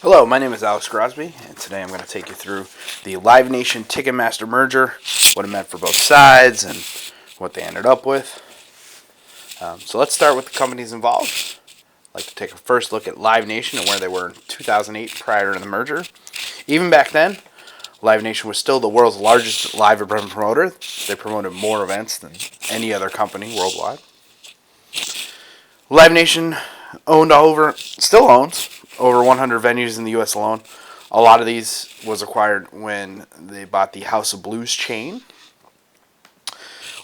Hello, my name is Alex Crosby, and today I'm going to take you through the Live Nation Ticketmaster merger, what it meant for both sides, and what they ended up with. So let's start with the companies involved. I'd like to take a first look at Live Nation and where they were in 2008 prior to the merger. Even back then, Live Nation was still the world's largest live event promoter. They promoted more events than any other company worldwide. Live Nation still owns over 100 venues in the U.S. alone. A lot of these was acquired when they bought the House of Blues chain.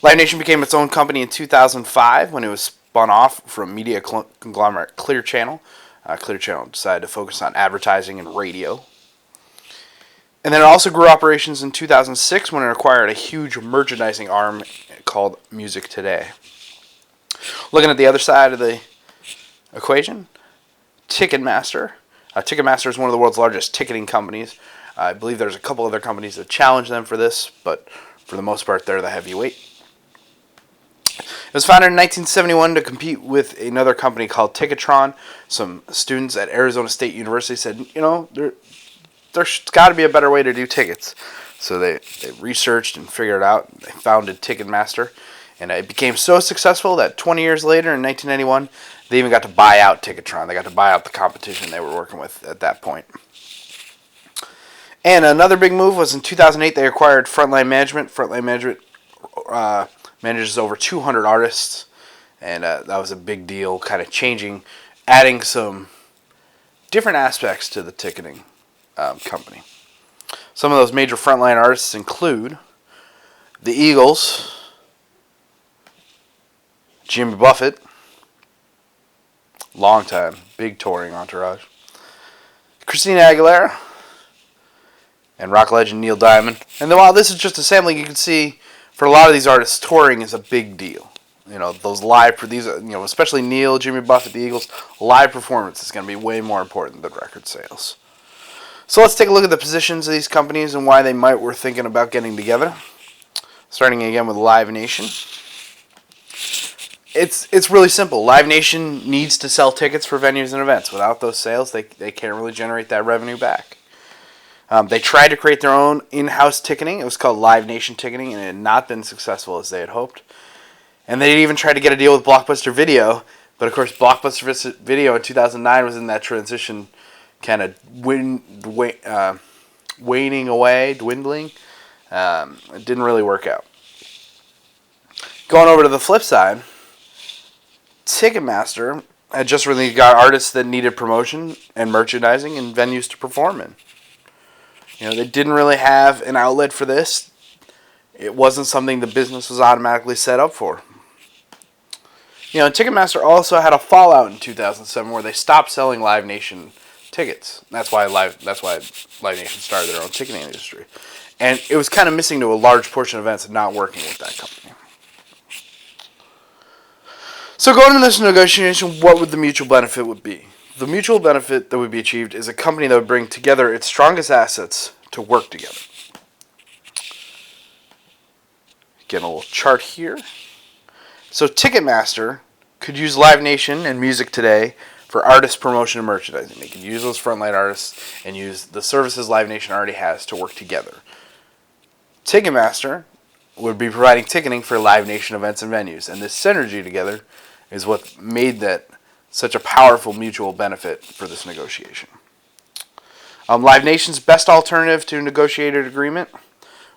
Live Nation became its own company in 2005 when it was spun off from media conglomerate Clear Channel. Clear Channel decided to focus on advertising and radio. And then it also grew operations in 2006 when it acquired a huge merchandising arm called Music Today. Looking at the other side of the equation, Ticketmaster. Ticketmaster is one of the world's largest ticketing companies. I believe there's a couple other companies that challenge them for this, but for the most part, they're the heavyweight. It was founded in 1971 to compete with another company called Ticketron. Some students at Arizona State University said, there's got to be a better way to do tickets. So they researched and figured it out. They founded Ticketmaster. And it became so successful that 20 years later, in 1991, they even got to buy out Ticketron. They got to buy out the competition they were working with at that point. And another big move was in 2008, they acquired Frontline Management. Frontline Management manages over 200 artists. And that was a big deal, kind of adding some different aspects to the ticketing company. Some of those major Frontline artists include the Eagles, Jimmy Buffett, long time, big touring entourage, Christina Aguilera, and rock legend Neil Diamond. And then while this is just a sampling, you can see for a lot of these artists, touring is a big deal. Those live for these, especially Neil, Jimmy Buffett, the Eagles, live performance is going to be way more important than record sales. So let's take a look at the positions of these companies and why they were thinking about getting together. Starting again with Live Nation. It's really simple. Live Nation needs to sell tickets for venues and events. Without those sales, they can't really generate that revenue back. They tried to create their own in-house ticketing. It was called Live Nation Ticketing, and it had not been successful as they had hoped. And they even tried to get a deal with Blockbuster Video, but of course Blockbuster Video in 2009 was in that transition, kind of waning away, dwindling. It didn't really work out. Going over to the flip side, Ticketmaster had just really got artists that needed promotion and merchandising and venues to perform in. They didn't really have an outlet for this. It wasn't something the business was automatically set up for. Ticketmaster also had a fallout in 2007 where they stopped selling Live Nation tickets. That's why Live Nation started their own ticketing industry. And it was kind of missing to a large portion of events and not working with that company. So going into this negotiation, what would the mutual benefit would be? The mutual benefit that would be achieved is a company that would bring together its strongest assets to work together. Get a little chart here. So Ticketmaster could use Live Nation and Music Today for artist promotion and merchandising. They could use those frontline artists and use the services Live Nation already has to work together. Ticketmaster would be providing ticketing for Live Nation events and venues, and this synergy together is what made that such a powerful mutual benefit for this negotiation. Live Nation's best alternative to a negotiated agreement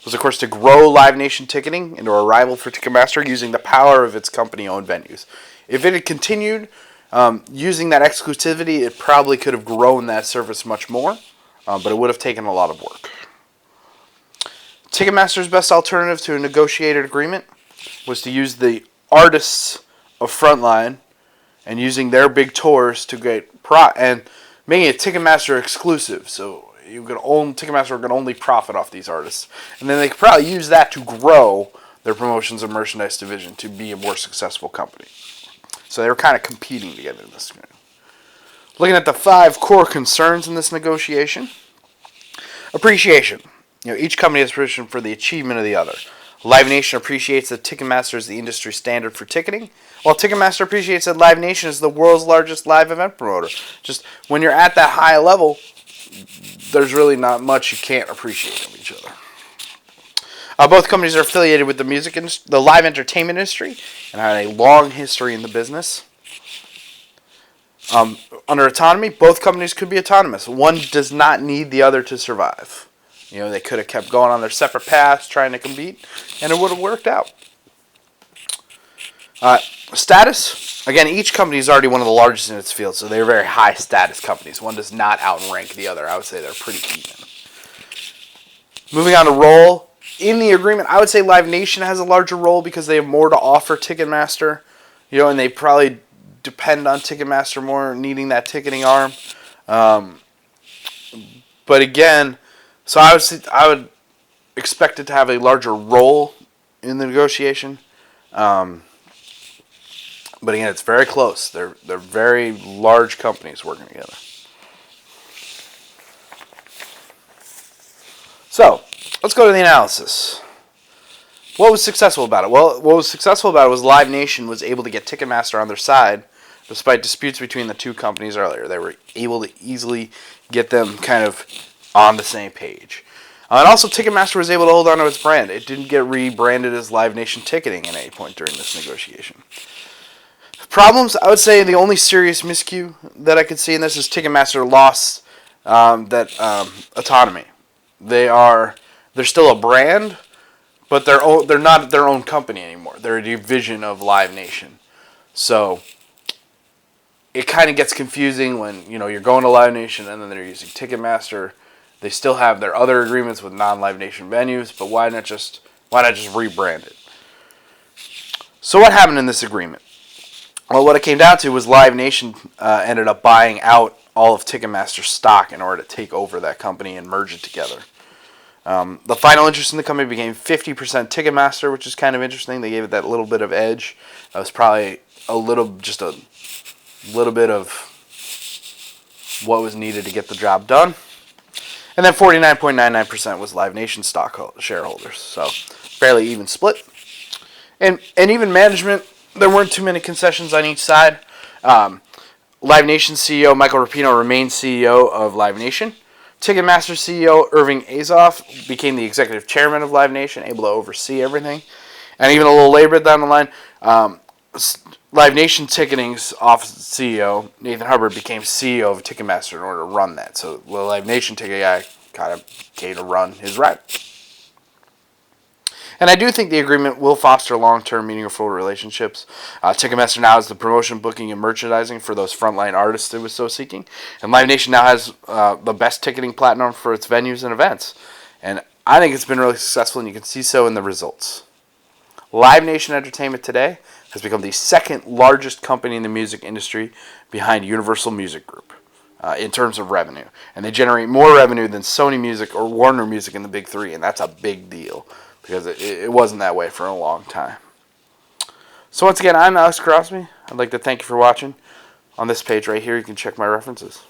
was, of course, to grow Live Nation ticketing into a rival for Ticketmaster using the power of its company-owned venues. If it had continued using that exclusivity, it probably could have grown that service much more, but it would have taken a lot of work. Ticketmaster's best alternative to a negotiated agreement was to use the artists of Frontline and using their big tours to get and making it Ticketmaster exclusive. So Ticketmaster could only profit off these artists, and then they could probably use that to grow their promotions and merchandise division to be a more successful company. So they were kind of competing together in this. Looking at the 5 core concerns in this negotiation: appreciation. Each company has appreciation for the achievement of the other. Live Nation appreciates that Ticketmaster is the industry standard for ticketing, while Ticketmaster appreciates that Live Nation is the world's largest live event promoter. Just when you're at that high level, there's really not much you can't appreciate of each other. Both companies are affiliated with the live entertainment industry, and had a long history in the business. Under autonomy, both companies could be autonomous. One does not need the other to survive. They could have kept going on their separate paths, trying to compete, and it would have worked out. Status, again, each company is already one of the largest in its field, so they're very high status companies. One does not outrank the other. I would say they're pretty even. Moving on to role. In the agreement, I would say Live Nation has a larger role because they have more to offer Ticketmaster, and they probably depend on Ticketmaster more, needing that ticketing arm. But again, so I would expect it to have a larger role in the negotiation. But again, it's very close. They're very large companies working together. So, let's go to the analysis. What was successful about it? Well, what was successful about it was Live Nation was able to get Ticketmaster on their side despite disputes between the two companies earlier. They were able to easily get them kind of on the same page. And also, Ticketmaster was able to hold on to its brand. It didn't get rebranded as Live Nation Ticketing at any point during this negotiation. Problems, I would say the only serious miscue that I could see in this is Ticketmaster lost that autonomy. They're still a brand, but they're not their own company anymore. They're a division of Live Nation. So it kind of gets confusing when you're going to Live Nation and then they're using Ticketmaster. They still have their other agreements with non-Live Nation venues, but why not just rebrand it? So what happened in this agreement? Well, what it came down to was Live Nation ended up buying out all of Ticketmaster's stock in order to take over that company and merge it together. The final interest in the company became 50% Ticketmaster, which is kind of interesting. They gave it that little bit of edge. That was probably a little bit of what was needed to get the job done. And then 49.99% was Live Nation stock shareholders. So fairly even split. And even management, there weren't too many concessions on each side. Live Nation CEO Michael Rapino remained CEO of Live Nation. Ticketmaster CEO Irving Azoff became the executive chairman of Live Nation, able to oversee everything. And even a little later down the line, Live Nation Ticketing's office CEO, Nathan Hubbard, became CEO of Ticketmaster in order to run that. So the Live Nation ticket guy kind of came to run his ride. And I do think the agreement will foster long-term, meaningful relationships. Ticketmaster now has the promotion, booking, and merchandising for those frontline artists it was so seeking. And Live Nation now has the best ticketing platform for its venues and events. And I think it's been really successful, and you can see so in the results. Live Nation Entertainment today has become the second largest company in the music industry behind Universal Music Group in terms of revenue. And they generate more revenue than Sony Music or Warner Music in the big three, and that's a big deal, because it wasn't that way for a long time. So once again, I'm Alex Crosby. I'd like to thank you for watching. On this page right here, you can check my references.